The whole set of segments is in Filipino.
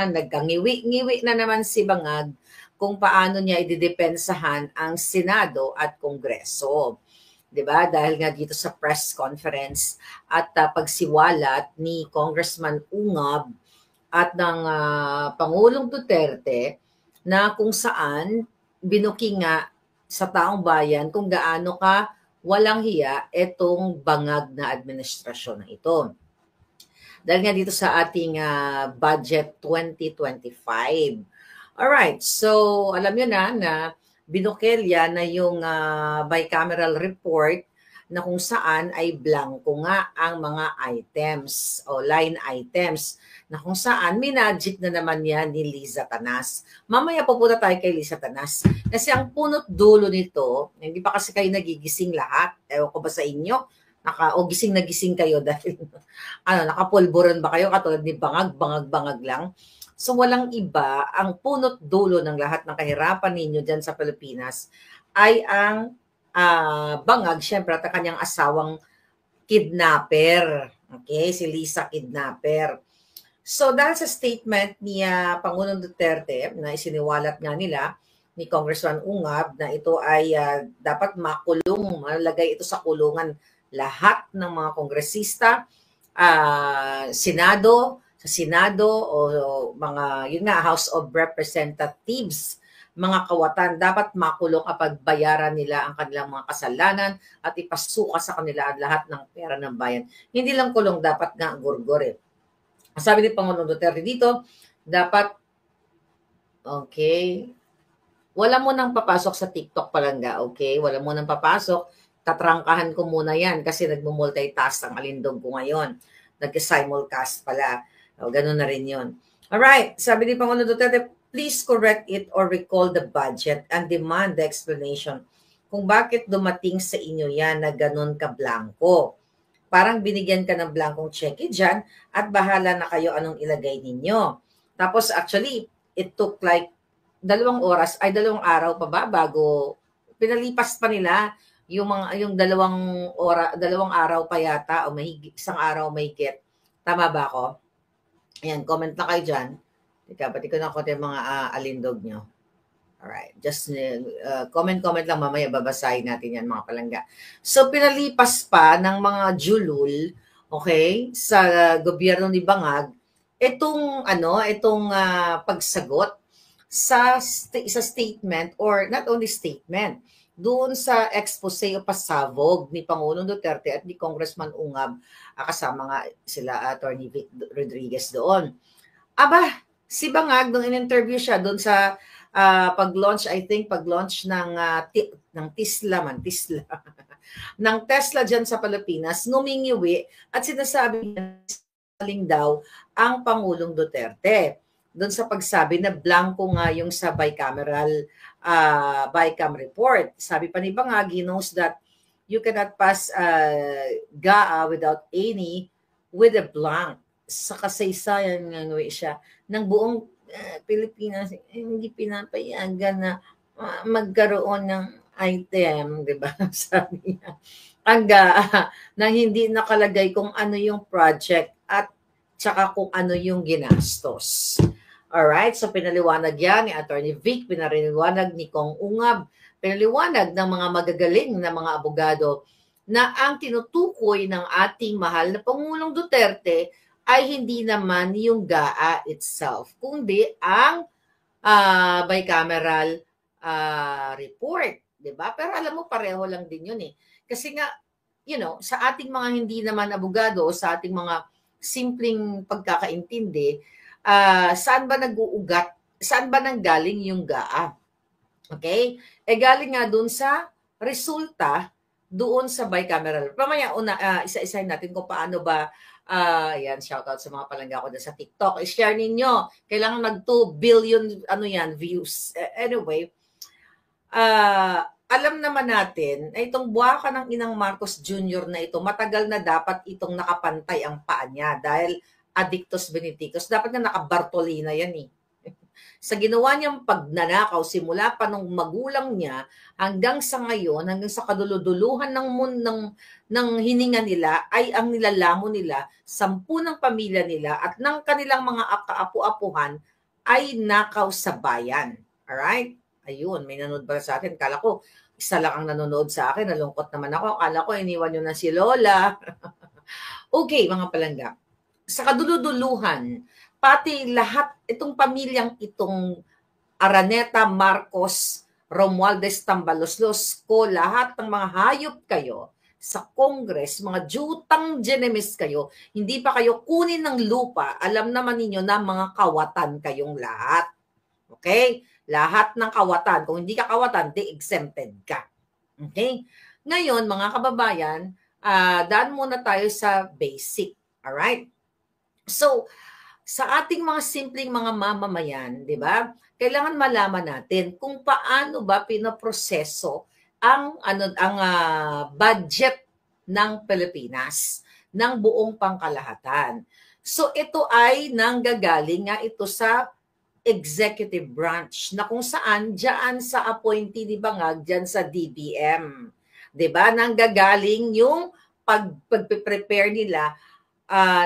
nagkangiwi-ngiwi na naman si Bangag kung paano niya ididepensahan ang Senado at Kongreso. 'Di ba? Dahil nga dito sa press conference at pagsiwalat ni Congressman Ungab at ng Pangulong Duterte na kung saan binuking nga sa taong bayan kung gaano ka walang hiya itong bangag na administrasyon na ito. Dahil nga dito sa ating budget 2025. Alright, so alam nyo na binukelya na yung bicameral report na kung saan ay blanco nga ang mga items o line items na kung saan minagic na naman yan ni Liza Tanas. Mamaya pupunta tayo kay Liza Tanas. Kasi ang punot dulo nito, hindi pa kasi kayo nagigising lahat. Ewan ko ba sa inyo? O gising na gising kayo dahil nakapulburon ba kayo katulad ni bangag lang. So walang iba, ang punot dulo ng lahat ng kahirapan ninyo dyan sa Pilipinas ay ang bangag, syempre at ang kanyang asawang kidnapper. Okay, si Liza kidnapper. So dahil sa statement ni Pangulong Duterte na isiniwalat nga nila ni Congressman Ungab na ito ay dapat makulong, malagay ito sa kulungan lahat ng mga kongresista, sa Senado o mga yun nga House of Representatives, mga kawatan, dapat makulong kapag bayaran nila ang kanilang mga kasalanan at ipasuka sa kanila ang lahat ng pera ng bayan. Hindi lang kulong, dapat nga gurgore. Sabi ni Pangulong Duterte dito, dapat okay, wala mo nang papasok sa TikTok palangga, okay? Wala mo nang papasok. Tatrangkahan ko muna yan kasi nagmo-multitask ang alindog ko ngayon. Nag-simulcast pala. O, ganun na rin yun. Alright, sabi ni Pangulong Duterte, please correct it or recall the budget and demand the explanation kung bakit dumating sa inyo yan na ganun ka-blanco. Parang binigyan ka ng blankong cheque dyan at bahala na kayo anong ilagay ninyo. Tapos actually, it took like 2 araw pa ba bago pinalipas pa nila yung 2 araw pa yata o mahigit 1 araw mahigit. Tama ba ako? Ayan, comment na kayo dyan. Teka, pati ko na konti yung mga alindog nyo. Alright, just comment lang mamaya, babasahin natin yan mga palangga. So, pinalipas pa ng mga julul, okay, sa gobyerno ni Bangag, itong pagsagot sa statement or not only statement, doon sa expose o pasabog ni Pangulong Duterte at ni Congressman Ungab, kasama nga sila Attorney Vic Rodriguez doon. Aba, si Bangag, nung in-interview siya doon sa pag-launch ng Tesla ng Tesla dyan sa Pilipinas, numingiwi at sinasabi niya daw ang Pangulong Duterte doon sa pagsabi na blanco nga yung sa bicameral BICAM report. Sabi pa ni Bangag, he knows that you cannot pass GAA without any with a blank. Sa kasaysayan nga siya ng buong Pilipinas, hindi pinapayagan na magkaroon ng item, di ba? Sabi niya. Ang GAA na hindi nakalagay kung ano yung project at tsaka kung ano yung ginastos. Alright, so pinaliwanag yan ni Attorney Vic, pinaliwanag ni Kong Ungab, pinaliwanag ng mga magagaling na mga abogado na ang tinutukoy ng ating mahal na Pangulong Duterte ay hindi naman yung GAA itself, kundi ang bicameral report, di ba? Pero alam mo, pareho lang din yun eh. Kasi nga, sa ating mga hindi naman abogado o sa ating mga simpleng pagkakaintindi, saan ba nag-uugat? Saan ba nanggaling yung GAA? Okay? Galing nga doon sa resulta doon sa bicameral. Pamaya isa-isahin natin kung paano ba yan, shoutout sa mga palangga ko sa TikTok. I-share ninyo. Kailangan mag 2 billion views. Anyway, alam naman natin na itong buwaka ng Inang Marcos Jr. na ito, matagal na dapat itong nakapantay ang paa niya dahil addictus beneficus. Dapat na nakabartolina yan eh. sa ginawa niyang pagnanakaw simula pa nung magulang niya hanggang sa ngayon, hanggang sa kaduluduluhan ng hininga nila ay ang nilalamon nila, 10 ng pamilya nila at ng kanilang mga kaapu-apuhan ay nakaw sa bayan. Alright? Ayun, may nanonood ba sa akin? Kala ko, isa lang ang nanonood sa akin. Nalungkot naman ako. Kala ko, iniwan nyo na si Lola. Okay, mga palangga. Sa kaduluduluhan, pati lahat, itong pamilyang itong Araneta, Marcos, Romualdez, Tambaloslos ko, lahat ng mga hayop kayo sa Congress, mga jutang genemis kayo, hindi pa kayo kunin ng lupa, alam naman ninyo na mga kawatan kayong lahat. Okay? Lahat ng kawatan. Kung hindi ka kawatan, di exempted ka. Okay? Ngayon, mga kababayan, daan muna tayo sa basic. Alright? So, sa ating mga simpleng mga mamamayan, di ba? Kailangan malaman natin kung paano ba pinoproseso ang budget ng Pilipinas ng buong pangkalahatan. So ito ay nanggagaling nga ito sa executive branch na kung saan diyan sa appointee ni Bangag diyan sa DBM. 'Di ba? Nanggagaling yung pagpe-prepare nila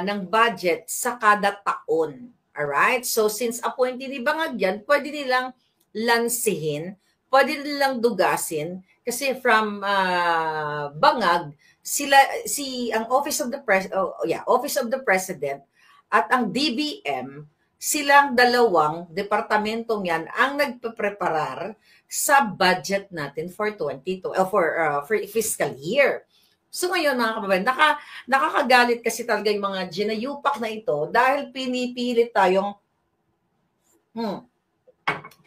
ng budget sa kada taon. Alright? So since appointee ni Bangag yan, pwede nilang lansihin, pwede nilang dugasin, kasi from Bangag, ang Office of the Office of the President at ang DBM, silang dalawang departamentong yan ang nagpe-preparar sa budget natin for for fiscal year. So ngayon mga kababayan, nakakagalit kasi talaga yung mga ginayupak na ito dahil pinipilit tayong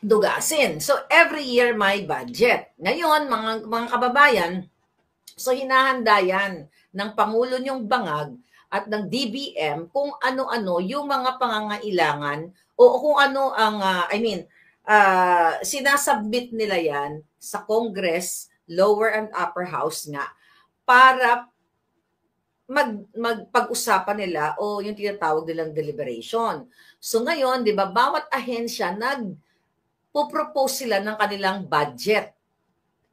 dugasin. So every year may budget. Ngayon mga kababayan, so hinahanda yan ng Pangulo niyong Bangag at ng DBM kung ano-ano yung mga pangangailangan o kung ano ang, sinasubmit nila yan sa Congress, lower and upper house nga, para magpag-usapan nila o yung tinatawag nilang deliberation. So ngayon, di ba, bawat ahensya nagpo-propose sila ng kanilang budget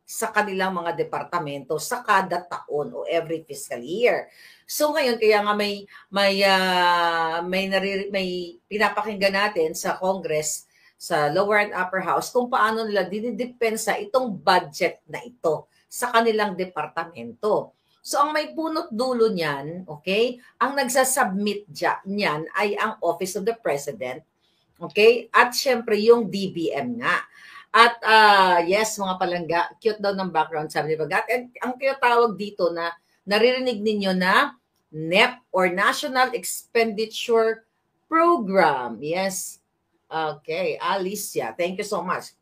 sa kanilang mga departamento sa kada taon o every fiscal year. So ngayon, kaya nga may pinapakinggan natin sa Congress, sa lower and upper house, kung paano nila dinidepensa itong budget na ito sa kanilang departamento. So ang may punot dulo niyan, okay, ang nagsasubmit niyan ay ang Office of the President, okay, at syempre yung DBM nga. At yes, mga palangga, cute daw ng background, sabi ni Bagat. And ang tinatawag dito na naririnig ninyo na NEP or National Expenditure Program. Yes. Okay, Alicia, thank you so much.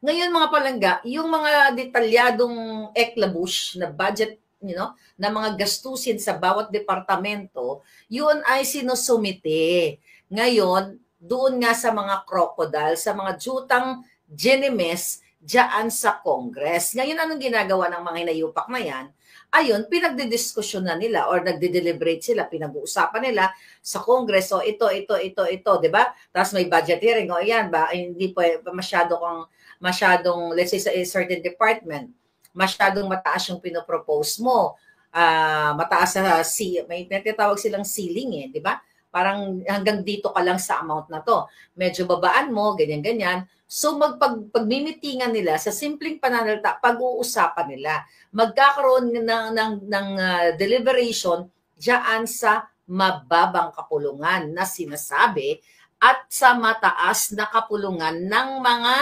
Ngayon mga palangga, yung mga detalyadong eklabush na budget, na mga gastusin sa bawat departamento, yun ay sinusumite. Ngayon, doon nga sa mga crocodile, sa mga jutang genemes diyan sa Congress. Ngayon, anong ginagawa ng mga hinayupak na yan? Ayun, pinagdidiskusyon na nila or nagde-deliberate sila, pinag-uusapan nila sa Congress. So ito, di ba? Tapos may budget hearing. O yan ba, hindi po masyadong, let's say sa a certain department, masyadong mataas yung pinopropose mo. Mataas sa may tinatawag silang ceiling di ba? Parang hanggang dito ka lang sa amount na to. Medyo babaan mo, ganyan-ganyan. So pagmimitingan nila sa simpleng pananalita, pag-uusapan nila. Magkakaroon ng deliberation diyan sa mababang kapulungan na sinasabi at sa mataas na kapulungan ng mga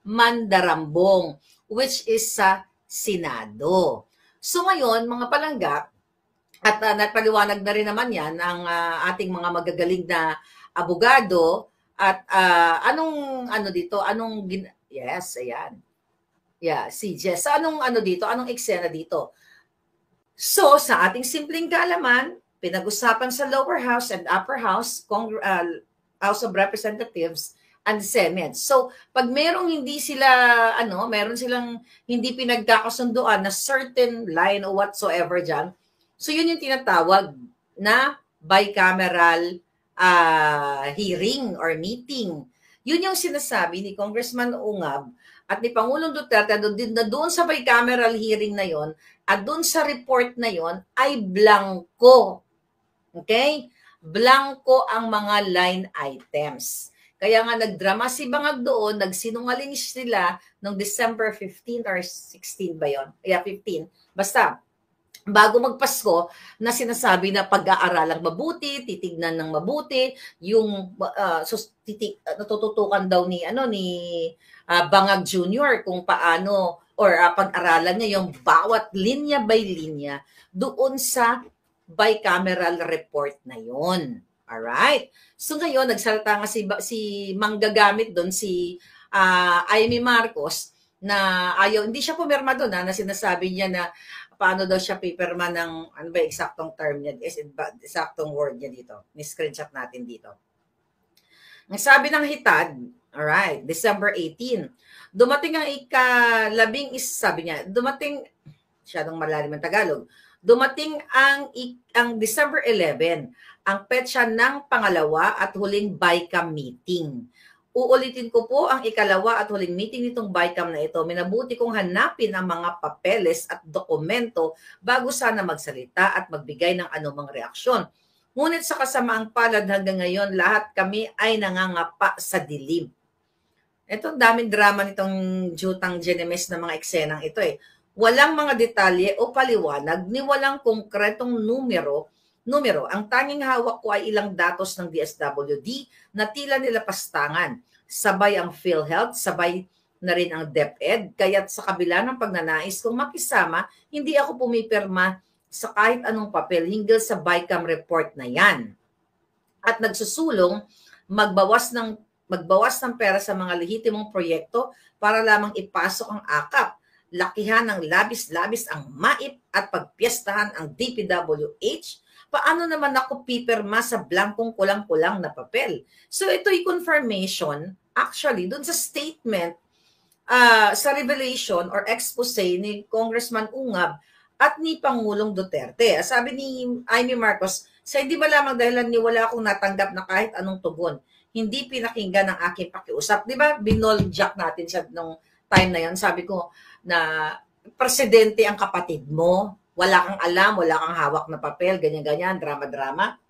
mandarambong, which is sa Senado. So ngayon, mga palangga, at napaliwanag na rin naman yan ang ating mga magagaling na abogado at yes, ayan. Yeah, si Jess. Anong eksena dito? So, sa ating simpleng kaalaman, pinag-usapan sa lower house and upper house, House of Representatives and Senate. So, pag meron silang hindi pinagkakasunduan na certain line o whatsoever dyan, so yun yung tinatawag na bicameral hearing or meeting. Yun yung sinasabi ni Congressman Ungab at ni Pangulong Duterte doon sa bicameral hearing na yon at doon sa report na yon ay blanco. Okay? Blanco ang mga line items. Kaya nga nagdrama si Bangag doon, nagsinungaling sila noong December 15 or 16 ba yon? Yeah, 15. Basta, bago magpasko na sinasabi na pag-aaralang mabuti, titignan ng mabuti, yung natututukan daw ni Bangag Jr. kung paano or pag-aralan niya yung bawat linya by linya doon sa bicameral report na yon. Alright? So ngayon, nagsalita nga si manggagamit doon, si Amy Marcos, na hindi siya pumirma doon, na sinasabi niya na paano daw siya pipirma ng, ano ba eksaktong term niya, eksaktong word niya dito. Ni-screenshot natin dito. Ang sabi ng hitad, alright, December 18, dumating ang sabi niya, dumating, masyadong malalim ang Tagalog, dumating ang December 11, ang petsa ng pangalawa at huling BICAM meeting. Uulitin ko po ang ikalawa at huling meeting nitong BICAM na ito. Minabuti kong hanapin ang mga papeles at dokumento bago sana magsalita at magbigay ng anumang reaksyon. Ngunit sa kasamaang palad hanggang ngayon, lahat kami ay nangangapa sa dilim. Ito, daming drama nitong Jutang Genemes na mga eksenang ito eh. Walang mga detalye o paliwanag ni walang konkretong numero. Ang tanging hawak ko ay ilang datos ng DSWD na tila nila pastangan. Sabay ang PhilHealth, sabay na rin ang DepEd. Kaya't sa kabila ng pagnanais kong makisama, hindi ako pumipirma sa kahit anong papel hinggil sa BICAM report na yan. At nagsusulong magbawas ng pera sa mga lehitimong proyekto para lamang ipasok ang AKAP. Lakihan ng labis-labis ang MAIP at pagpiestahan ang DPWH. Paano naman ako pipirma sa blankong kulang-kulang na papel? So ito'y confirmation actually dun sa statement, sa revelation or expose ni Congressman Ungab at ni Pangulong Duterte. Sabi ni Amy Marcos, sa hindi ba lamang dahilan ni wala akong natanggap na kahit anong tugon, hindi pinakinggan ang aking pakiusap. Di ba binoljak natin siya nung time na yan? Sabi ko na presidente ang kapatid mo, wala kang alam, wala kang hawak na papel, ganyan-ganyan, drama-drama.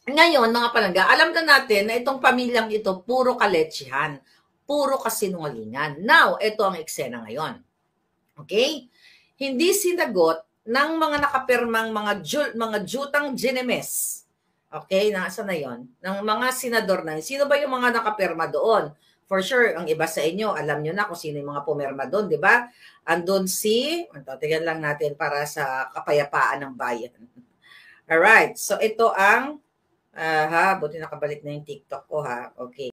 Ngayon, mga palangga, alam na natin na itong pamilyang ito, puro kaletsihan, puro kasinungalingan. Now, ito ang eksena ngayon. Okay? Hindi sinagot ng mga nakapirmang mga Jutang Genemes. Okay? Nasa na yon? Ng mga senador na. Sino ba yung mga nakapirma doon? For sure, ang iba sa inyo, alam nyo na kung sino yung mga pumirma doon, di ba? Andun tingnan lang natin para sa kapayapaan ng bayan. Alright, so ito ang, buti nakabalik na yung TikTok ko ha, okay.